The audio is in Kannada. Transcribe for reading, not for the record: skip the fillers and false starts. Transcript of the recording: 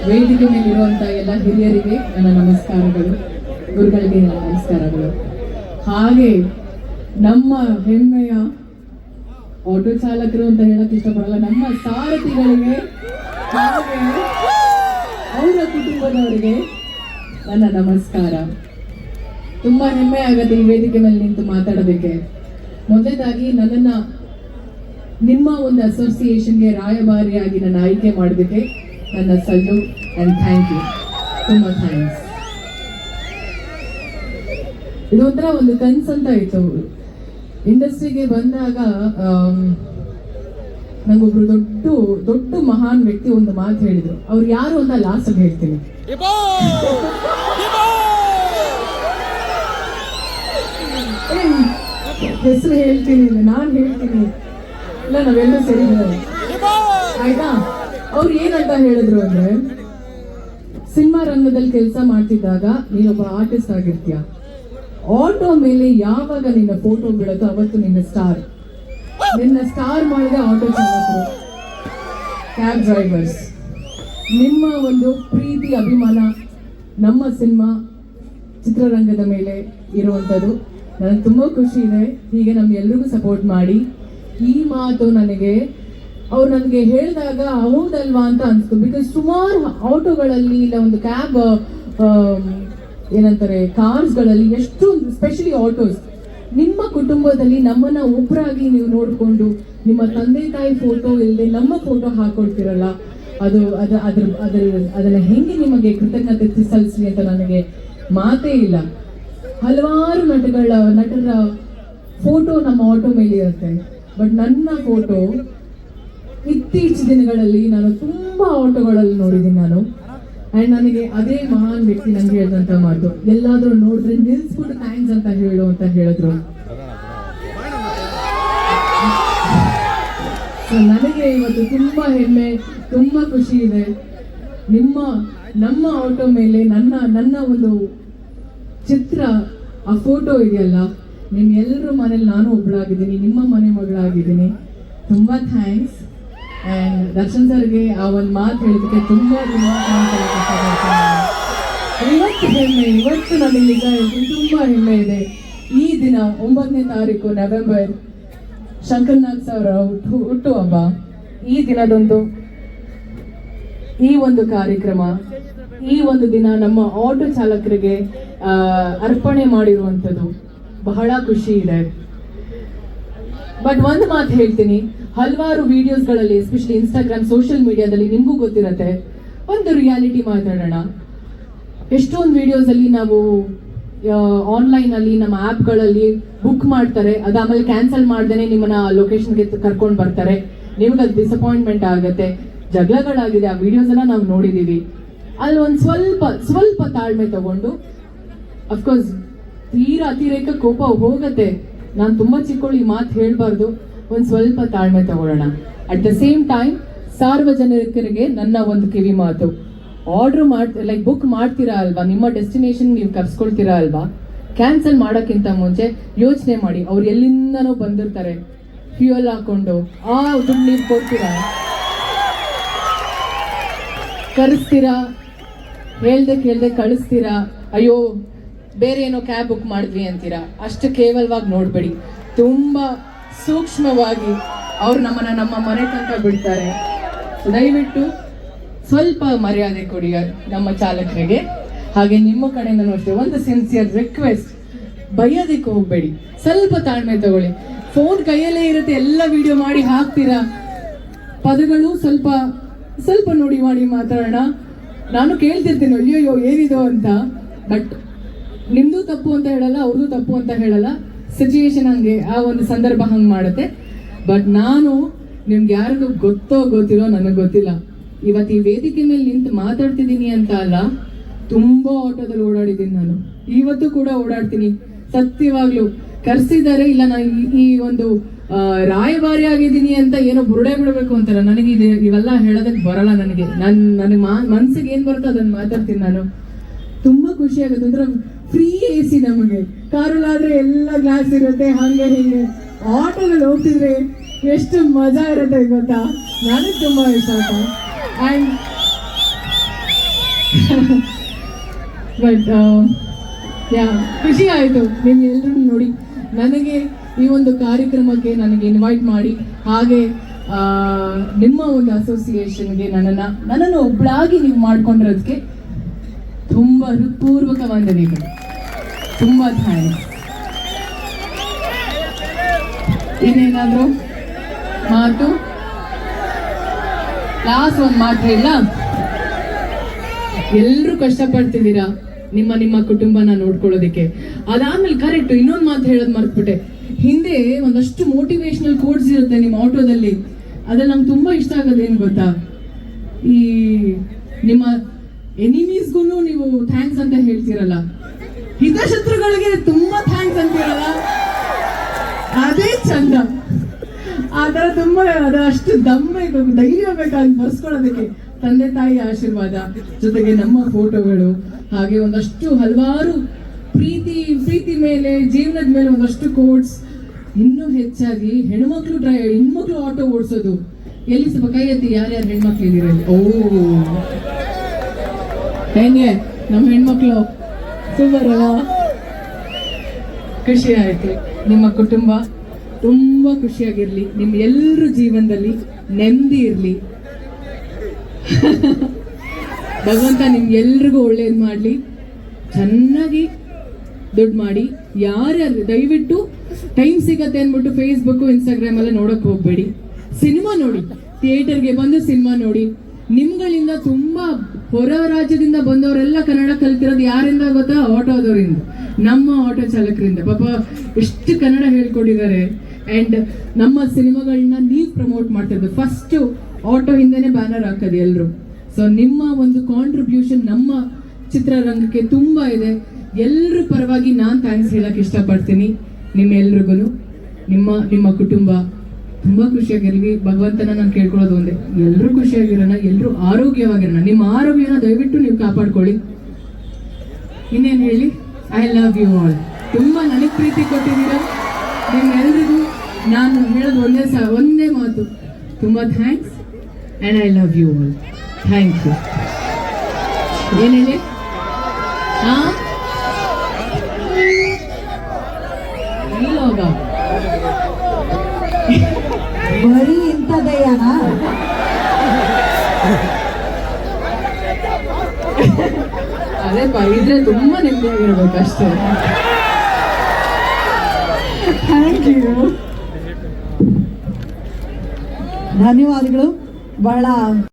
ವೇದಿಕೆ ಮೇಲಿರುವಂತ ಎಲ್ಲ ಹಿರಿಯರಿಗೆ ನನ್ನ ನಮಸ್ಕಾರಗಳು, ಗುರುಗಳಿಗೆ ನನ್ನ ನಮಸ್ಕಾರಗಳು. ಹಾಗೆ ನಮ್ಮ ಹೆಮ್ಮೆಯ ಆಟೋ ಚಾಲಕರು ಅಂತ ಹೇಳಕ್ ಇಷ್ಟಪಡಲ್ಲ, ನಮ್ಮ ಸಾರಥಿಗಳಿಗೆ ಹಾಗೆ ಅವರ ಕುಟುಂಬದವರಿಗೆ ನನ್ನ ನಮಸ್ಕಾರ. ತುಂಬಾ ಹೆಮ್ಮೆ ಆಗತ್ತೆ ಈ ವೇದಿಕೆ ಮೇಲೆ ನಿಂತು ಮಾತಾಡೋದಕ್ಕೆ. ಮೊದಲನೇದಾಗಿ ನನ್ನನ್ನ ನಿಮ್ಮ ಒಂದು ಅಸೋಸಿಯೇಷನ್ಗೆ ರಾಯಭಾರಿಯಾಗಿ ನನ್ನ ಆಯ್ಕೆ ಮಾಡೋದಕ್ಕೆ ನನ್ನ ಸಲ್ಯೂಟ್ ಅಂಡ್ ಥ್ಯಾಂಕ್ ಯು, ತುಂಬಾ ಥ್ಯಾಂಕ್ಸ್. ಇದು ಒಂಥರ ಒಂದು ಕನ್ಸಂತ ಇತ್ತು. ಇಂಡಸ್ಟ್ರಿಗೆ ಬಂದಾಗ ನಂಗೊಬ್ರು ದೊಡ್ಡ ಮಹಾನ್ ವ್ಯಕ್ತಿ ಒಂದು ಮಾತು ಹೇಳಿದ್ರು. ಅವ್ರು ಯಾರು ಅಂತ ಲಾಸ್ಟ್ ಅಲ್ಲಿ ಹೇಳ್ತೀನಿ. ಹೆಸರು ಹೇಳ್ತೀನಿ, ನಾನು ಹೇಳ್ತೀನಿ, ಇಲ್ಲ ನಾವೆಲ್ಲರೂ ಸರಿ ಆಯ್ತಾ. ಅವ್ರು ಏನಂತ ಹೇಳಿದ್ರು ಅಂದ್ರೆ, ಸಿನಿಮಾ ರಂಗದಲ್ಲಿ ಕೆಲಸ ಮಾಡ್ತಿದ್ದಾಗ ನೀನೊಬ್ಬ ಆರ್ಟಿಸ್ಟ್ ಆಗಿರ್ತೀಯ, ಆಟೋ ಮೇಲೆ ಯಾವಾಗ ನಿನ್ನ ಫೋಟೋ ಬೀಳುತ್ತೋ ಅವತ್ತು ನಿನ್ನ ಸ್ಟಾರ್ ಮಾಡಿದ ಆಟೋ ಚಾಲಕರು, ಕ್ಯಾಬ್ ಡ್ರೈವರ್ಸ್. ನಿಮ್ಮ ಒಂದು ಪ್ರೀತಿ ಅಭಿಮಾನ ನಮ್ಮ ಸಿನಿಮಾ ಚಿತ್ರರಂಗದ ಮೇಲೆ ಇರುವಂಥದ್ದು ನನಗೆ ತುಂಬ ಖುಷಿ ಇದೆ. ಹೀಗೆ ನಮ್ಗೆಲ್ರಿಗೂ ಸಪೋರ್ಟ್ ಮಾಡಿ. ಈ ಮಾತು ಅವ್ರು ನನಗೆ ಹೇಳಿದಾಗ ಹೌದಲ್ವಾ ಅಂತ ಅನಿಸ್ತು. ಬಿಕಾಸ್ ಸುಮಾರು ಆಟೋಗಳಲ್ಲಿ ಇಲ್ಲ ಒಂದು ಕ್ಯಾಬ್ ಏನಂತಾರೆ ಕಾರ್ಸ್ಗಳಲ್ಲಿ ಎಷ್ಟೊಂದು, ಸ್ಪೆಷಲಿ ಆಟೋಸ್, ನಿಮ್ಮ ಕುಟುಂಬದಲ್ಲಿ ನಮ್ಮನ್ನ ಒಬ್ಬರಾಗಿ ನೀವು ನೋಡಿಕೊಂಡು ನಿಮ್ಮ ತಂದೆ ತಾಯಿ ಫೋಟೋ ಇಲ್ಲದೆ ನಮ್ಮ ಫೋಟೋ ಹಾಕೊಳ್ತಿರಲ್ಲ, ಅದನ್ನ ಹೆಂಗೆ ನಿಮಗೆ ಕೃತಜ್ಞತೆ ಸಲ್ಲಿಸಲಿ ಅಂತ ನನಗೆ ಮಾತೇ ಇಲ್ಲ. ಹಲವಾರು ನಟರ ಫೋಟೋ ನಮ್ಮ ಆಟೋ ಮೇಲೆ ಇರುತ್ತೆ. ಬಟ್ ನನ್ನ ಫೋಟೋ ಇತ್ತೀಚಿನ ದಿನಗಳಲ್ಲಿ ನಾನು ತುಂಬಾ ಆಟೋಗಳಲ್ಲಿ ನೋಡಿದ್ದೀನಿ ನಾನು. ಅಂಡ್ ನನಗೆ ಅದೇ ಮಹಾನ್ ವ್ಯಕ್ತಿ ನನಗೆ ಹೇಳಿದಂತ ಮಾತು, ಎಲ್ಲಾದ್ರೂ ನೋಡಿದ್ರೆ ನಿಲ್ಸ್ಬಿಟ್ಟು ಥ್ಯಾಂಕ್ಸ್ ಅಂತ ಹೇಳು ಅಂತ ಹೇಳಿದ್ರು. ನನಗೆ ಇವತ್ತು ತುಂಬಾ ಹೆಮ್ಮೆ, ತುಂಬಾ ಖುಷಿ ಇದೆ. ನಮ್ಮ ಆಟೋ ಮೇಲೆ ನನ್ನ ಒಂದು ಚಿತ್ರ, ಆ ಫೋಟೋ ಇದೆಯಲ್ಲ, ನಿಮ್ ಎಲ್ಲರ ಮನೇಲಿ ನಾನು ಒಬ್ಬಳಾಗಿದ್ದೀನಿ, ನಿಮ್ಮ ಮನೆ ಮಗಳಾಗಿದ್ದೀನಿ. ತುಂಬಾ ಥ್ಯಾಂಕ್ಸ್. ಅಂಡ್ ದರ್ಶನ್ ಸರ್ಗೆ ಆ ಒಂದು ಮಾತು ಹೇಳಿದಕ್ಕೆ ತುಂಬಾ ಇವತ್ತು ನನಗೆ ನಿಜ ಹೇಳ್ತೀನಿ, ತುಂಬಾ ಹೆಮ್ಮೆ ಇದೆ. ಈ ದಿನ 9ನೇ ತಾರೀಕು ನವೆಂಬರ್, ಶಂಕರ್ನಾಗ್ ಅವರ ಹುಟ್ಟುಹಬ್ಬ. ಈ ದಿನದಂದು ಈ ಒಂದು ಕಾರ್ಯಕ್ರಮ, ಈ ಒಂದು ದಿನ ನಮ್ಮ ಆಟೋ ಚಾಲಕರಿಗೆ ಅರ್ಪಣೆ ಮಾಡಿರುವಂಥದ್ದು ಬಹಳ ಖುಷಿ ಇದೆ. ಬಟ್ ಒಂದು ಮಾತು ಹೇಳ್ತೀನಿ, ಹಲವಾರು ವಿಡಿಯೋಸ್ಗಳಲ್ಲಿ, ಎಸ್ಪೆಷಲಿ ಇನ್ಸ್ಟಾಗ್ರಾಮ್, ಸೋಷಿಯಲ್ ಮೀಡಿಯಾದಲ್ಲಿ ನಿಮಗೂ ಗೊತ್ತಿರತ್ತೆ, ಒಂದು ರಿಯಾಲಿಟಿ ಮಾತಾಡೋಣ. ಎಷ್ಟೊಂದು ವಿಡಿಯೋಸ್ ಅಲ್ಲಿ ನಾವು ಆನ್ಲೈನ್ ಅಲ್ಲಿ ನಮ್ಮ ಆ್ಯಪ್ಗಳಲ್ಲಿ ಬುಕ್ ಮಾಡ್ತಾರೆ, ಅದಾದ್ಮೇಲೆ ಕ್ಯಾನ್ಸಲ್ ಮಾಡ್ದೇನೆ ನಿಮ್ಮನ್ನ ಲೊಕೇಶನ್ಗೆ ಕರ್ಕೊಂಡು ಬರ್ತಾರೆ. ನಿಮ್ಗೆ ಅದು ಡಿಸಪಾಯಿಂಟ್ಮೆಂಟ್ ಆಗುತ್ತೆ, ಜಗಳಗಳಾಗಿದೆ, ಆ ವಿಡಿಯೋಸ್ ಎಲ್ಲ ನಾವು ನೋಡಿದೀವಿ. ಅಲ್ಲಿ ಒಂದು ಸ್ವಲ್ಪ ತಾಳ್ಮೆ ತಗೊಂಡು, ಅಫ್ಕೋರ್ಸ್ ಅತಿರೇಕ ಕೋಪ ಹೋಗತ್ತೆ, ನಾನು ತುಂಬಾ ಚಿಕ್ಕವಳು, ಈ ಮಾತು ಹೇಳ್ಬಾರ್ದು, ಒಂದು ಸ್ವಲ್ಪ ತಾಳ್ಮೆ ತಗೊಳ್ಳೋಣ. ಅಟ್ ದ ಸೇಮ್ ಟೈಮ್ ಸಾರ್ವಜನಿಕರಿಗೆ ನನ್ನ ಒಂದು ಕಿವಿ ಮಾತು, ಬುಕ್ ಮಾಡ್ತೀರಾ ಅಲ್ವಾ, ನಿಮ್ಮ ಡೆಸ್ಟಿನೇಷನ್ ನೀವು ಕರ್ಸ್ಕೊಳ್ತೀರಾ ಅಲ್ವಾ, ಕ್ಯಾನ್ಸಲ್ ಮಾಡೋಕ್ಕಿಂತ ಮುಂಚೆ ಯೋಚನೆ ಮಾಡಿ, ಅವ್ರು ಎಲ್ಲಿಂದನೋ ಬಂದಿರ್ತಾರೆ, ಫ್ಯೂಯಲ್ ಹಾಕೊಂಡು ಆ ದುಡ್ಡು ನೀವು ಕೊಡ್ತೀರಾ, ಕರೆಸ್ತೀರಾ, ಹೇಳ್ದೆ ಕಳಿಸ್ತೀರಾ, ಅಯ್ಯೋ ಬೇರೆ ಏನೋ ಕ್ಯಾಬ್ ಬುಕ್ ಮಾಡಿದ್ವಿ ಅಂತೀರಾ, ಅಷ್ಟು ಕೇವಲವಾಗಿ ನೋಡ್ಬೇಡಿ. ತುಂಬಾ ಸೂಕ್ಷ್ಮವಾಗಿ ಅವ್ರು ನಮ್ಮ ಮನೆ ತನಕ ಬಿಡ್ತಾರೆ. ದಯವಿಟ್ಟು ಸ್ವಲ್ಪ ಮರ್ಯಾದೆ ಕೊಡಿ ನಮ್ಮ ಚಾಲಕರಿಗೆ. ಹಾಗೆ ನಿಮ್ಮ ಕಡೆಯಿಂದನೂ ಅಷ್ಟೇ ಒಂದು ಸಿನ್ಸಿಯರ್ ರಿಕ್ವೆಸ್ಟ್, ಬೈಯೋದಕ್ಕೆ ಹೋಗ್ಬೇಡಿ, ಸ್ವಲ್ಪ ತಾಳ್ಮೆ ತಗೊಳ್ಳಿ. ಫೋನ್ ಕೈಯಲ್ಲೇ ಇರುತ್ತೆ, ಎಲ್ಲ ವಿಡಿಯೋ ಮಾಡಿ ಹಾಕ್ತೀರಾ, ಪದಗಳು ಸ್ವಲ್ಪ ನೋಡಿ ಮಾಡಿ ಮಾತಾಡೋಣ. ನಾನು ಕೇಳ್ತಿರ್ತೀನಿ ಅಯ್ಯೋ ಏನಿದು ಅಂತ. ಬಟ್ ನಿಮ್ದು ತಪ್ಪು ಅಂತ ಹೇಳಲ್ಲ, ಅವ್ರದ್ದು ತಪ್ಪು ಅಂತ ಹೇಳಲ್ಲ, ಸಿಚುಯೇಷನ್ ಹಂಗೆ, ಆ ಒಂದು ಸಂದರ್ಭ ಹಂಗೆ ಮಾಡುತ್ತೆ. ಬಟ್ ನಾನು ನಿಮ್ಗೆ ಯಾರಿಗೂ ಗೊತ್ತಿರೋ ನನಗೆ ಗೊತ್ತಿಲ್ಲ, ಇವತ್ತು ಈ ವೇದಿಕೆ ಮೇಲೆ ನಿಂತು ಮಾತಾಡ್ತಿದ್ದೀನಿ ಅಂತ ಅಲ್ಲ, ತುಂಬಾ ಆಟೋದಲ್ಲಿ ಓಡಾಡಿದ್ದೀನಿ ನಾನು, ಇವತ್ತು ಕೂಡ ಓಡಾಡ್ತೀನಿ. ಸತ್ಯವಾಗ್ಲು ಕರ್ಸಿದ್ದಾರೆ, ಇಲ್ಲ ನಾನು ಈ ಒಂದು ರಾಯಭಾರಿ ಆಗಿದ್ದೀನಿ ಅಂತ ಏನೋ ಬುರುಡೆ ಬಿಡಬೇಕು ಅಂತಾರ, ನನಗೆ ಇವೆಲ್ಲ ಹೇಳೋದಕ್ಕೆ ಬರಲ್ಲ. ನನಗೆ ಮನ್ಸಿಗೆ ಏನ್ ಬರುತ್ತೋ ಅದನ್ನ ಮಾತಾಡ್ತೀನಿ ನಾನು. ತುಂಬಾ ಖುಷಿ ಆಗುತ್ತೆ, ಒಂಥರ ಫ್ರೀ AC ನಮಗೆ. ಕಾರಲ್ಲಾದ್ರೆ ಎಲ್ಲ ಗ್ಲಾಸ್ ಇರುತ್ತೆ, ಹಂಗೆ ಹಿಂಗೆ. ಆಟೋದಲ್ಲಿ ಹೋಗ್ತಿದ್ರೆ ಎಷ್ಟು ಮಜಾ ಇರುತ್ತೆ ಗೊತ್ತಾ. ನನಗೆ ತುಂಬ ಇಷ್ಟ ಆಯ್ತು. ಆ್ಯಂಡ್ ಬಟ್ ಯಾ ಖುಷಿ ಆಯಿತು ನಿಮ್ಮೆಲ್ಲರೂ ನೋಡಿ. ನನಗೆ ಈ ಒಂದು ಕಾರ್ಯಕ್ರಮಕ್ಕೆ ನನಗೆ ಇನ್ವೈಟ್ ಮಾಡಿ, ಹಾಗೆ ನಿಮ್ಮ ಒಂದು ಅಸೋಸಿಯೇಷನ್ಗೆ ನನ್ನನ್ನು ಒಬ್ಬಳಾಗಿ ನೀವು ಮಾಡ್ಕೊಂಡಿರೋದಕ್ಕೆ ತುಂಬ ಹೃತ್ಪೂರ್ವಕ ವಂದನೆಗಳು. ತುಂಬ ಥ್ಯಾಂಕ್ಸ್. ಏನೇನಾದರೂ ಮಾತು ಲಾಸ್ಟ್ ಒಂದು ಮಾತು ಹೇಳ. ಎಲ್ಲರೂ ಕಷ್ಟಪಡ್ತಿದ್ದೀರಾ ನಿಮ್ಮ ಕುಟುಂಬನ ನೋಡ್ಕೊಳ್ಳೋದಕ್ಕೆ. ಅದಾದ್ಮೇಲೆ ಕರೆಕ್ಟ್ ಇನ್ನೊಂದು ಮಾತು ಹೇಳೋದು ಮರ್ತ್ಬಿಟ್ಟೆ. ಹಿಂದೆ ಒಂದಷ್ಟು ಮೋಟಿವೇಶನಲ್ ಕೋಡ್ಸ್ ಇರುತ್ತೆ ನಿಮ್ಮ ಆಟೋದಲ್ಲಿ. ಅದ್ರಲ್ಲಿ ನಂಗೆ ತುಂಬಾ ಇಷ್ಟ ಆಗೋದು ಏನು ಗೊತ್ತಾ, ಈ ನಿಮ್ಮ ಎನಿಮೀಸ್ಗೂ ನೀವು ಥ್ಯಾಂಕ್ಸ್ ಅಂತ ಹೇಳ್ತಿರಲ್ಲ, ಹಿತಶತ್ರುಗಳಿಗೆ ತುಂಬಾ ಥ್ಯಾಂಕ್ಸ್ ಅಂತಿರಲ್ಲ, ಅದೇ ಚಂದ. ಆ ಥರ ತುಂಬಾ ಅಷ್ಟು ದಮ್ ಬೇಕು, ಧೈರ್ಯ ಬೇಕಾಗಿ ಬರ್ಸ್ಕೊಳ್ಳೋದಕ್ಕೆ. ತಂದೆ ತಾಯಿ ಆಶೀರ್ವಾದ ಜೊತೆಗೆ ನಮ್ಮ ಫೋಟೋಗಳು, ಹಾಗೆ ಒಂದಷ್ಟು ಹಲವಾರು ಪ್ರೀತಿ ಮೇಲೆ, ಜೀವನದ ಮೇಲೆ ಒಂದಷ್ಟು ಕೋಟ್ಸ್. ಇನ್ನೂ ಹೆಚ್ಚಾಗಿ ಹೆಣ್ಮಕ್ಳು ಆಟೋ ಓಡಿಸೋದು. ಎಲ್ಲಿ ಸ್ವಲ್ಪ ಕೈ ಎತ್ತಿ ಯಾರ್ಯಾರು ಹೆಣ್ಮಕ್ಳು ಇದ್ದೀರಲ್ಲಿ. ಓ ಹೆಂಗೆ ನಮ್ಮ ಹೆಣ್ಮಕ್ಳು ಸೂಪರ್ ಅಲ್ಲ. ಖುಷಿ ಆಯ್ತು. ನಿಮ್ಮ ಕುಟುಂಬ ತುಂಬಾ ಖುಷಿಯಾಗಿರ್ಲಿ, ನಿಮ್ಮ ಎಲ್ಲರ ಜೀವನದಲ್ಲಿ ನೆಮ್ಮದಿ ಇರಲಿ. ಭಗವಂತ ನಿಮ್ಗೆಲ್ರಿಗೂ ಒಳ್ಳೇದು ಮಾಡಲಿ. ಚೆನ್ನಾಗಿ ದುಡ್ಡು ಮಾಡಿ. ಯಾರ್ಯಾರು ದಯವಿಟ್ಟು ಟೈಮ್ ಸಿಗತ್ತೆ ಅಂದ್ಬಿಟ್ಟು ಫೇಸ್ಬುಕ್ ಇನ್ಸ್ಟಾಗ್ರಾಮ್ ಎಲ್ಲ ನೋಡಕ್ ಹೋಗ್ಬೇಡಿ. ಸಿನಿಮಾ ನೋಡಿ, ಥಿಯೇಟರ್ಗೆ ಬಂದು ಸಿನಿಮಾ ನೋಡಿ. ನಿಮ್ಗಳಿಂದ ತುಂಬಾ ಹೊರ ರಾಜ್ಯದಿಂದ ಬಂದವರೆಲ್ಲ ಕನ್ನಡ ಕಲ್ತಿರೋದು ಯಾರಿಂದ ಗೊತ್ತಾ? ಆಟೋದವರಿಂದ, ನಮ್ಮ ಆಟೋ ಚಾಲಕರಿಂದ. ಪಾಪ ಎಷ್ಟು ಕನ್ನಡ ಹೇಳ್ಕೊಟ್ಟಿದ್ದಾರೆ. ಅಂಡ್ ನಮ್ಮ ಸಿನಿಮಾಗಳನ್ನ ನೀವು ಪ್ರಮೋಟ್ ಮಾಡ್ತಿರೋದು. ಫಸ್ಟ್ ಆಟೋ ಹಿಂದೆನೆ ಬ್ಯಾನರ್ ಹಾಕೋದು ಎಲ್ಲರೂ. ಸೊ ನಿಮ್ಮ ಒಂದು ಕಾಂಟ್ರಿಬ್ಯೂಷನ್ ನಮ್ಮ ಚಿತ್ರರಂಗಕ್ಕೆ ತುಂಬಾ ಇದೆ. ಎಲ್ರ ಪರವಾಗಿ ನಾನು ಥ್ಯಾಂಕ್ಸ್ ಹೇಳಕ್ ಇಷ್ಟಪಡ್ತೀನಿ. ನಿಮ್ಮೆಲ್ರಿಗೂ, ನಿಮ್ಮ ಕುಟುಂಬ ತುಂಬಾ ಖುಷಿಯಾಗಿರ್ಲಿ. ಭಗವಂತನ ನಾನು ಕೇಳ್ಕೊಳ್ಳೋದು ಒಂದೇ, ಎಲ್ಲರೂ ಖುಷಿಯಾಗಿರೋಣ, ಎಲ್ಲರೂ ಆರೋಗ್ಯವಾಗಿರೋಣ. ನಿಮ್ಮ ಆರೋಗ್ಯನ ದಯವಿಟ್ಟು ನೀವು ಕಾಪಾಡ್ಕೊಳ್ಳಿ. ಇನ್ನೇನು ಹೇಳಿ, ಐ ಲವ್ ಯು ಆಲ್. ತುಂಬಾ ನನಗೆ ಪ್ರೀತಿ ಕೊಟ್ಟಿದ್ದೀರಾ. ನಿಮ್ಮೆಲ್ರಿಗೂ ನಾನು ಹೇಳೋದು ಒಂದೇ ಮಾತು, ತುಂಬಾ thanks and I love you all. Thank you. ಏನು ಹೇಳಿ? ಇಲ್ಲೋಗ ಬರೀ ಇಂಥದಯ್ಯನ. ಅದೇ ಇದ್ರೆ ತುಂಬಾ ನೆಮ್ಮದಿಯಾಗಿರ್ಬೇಕು ಅಷ್ಟೇ. ಥ್ಯಾಂಕ್ ಯು, ಧನ್ಯವಾದಗಳು. ಬಹಳ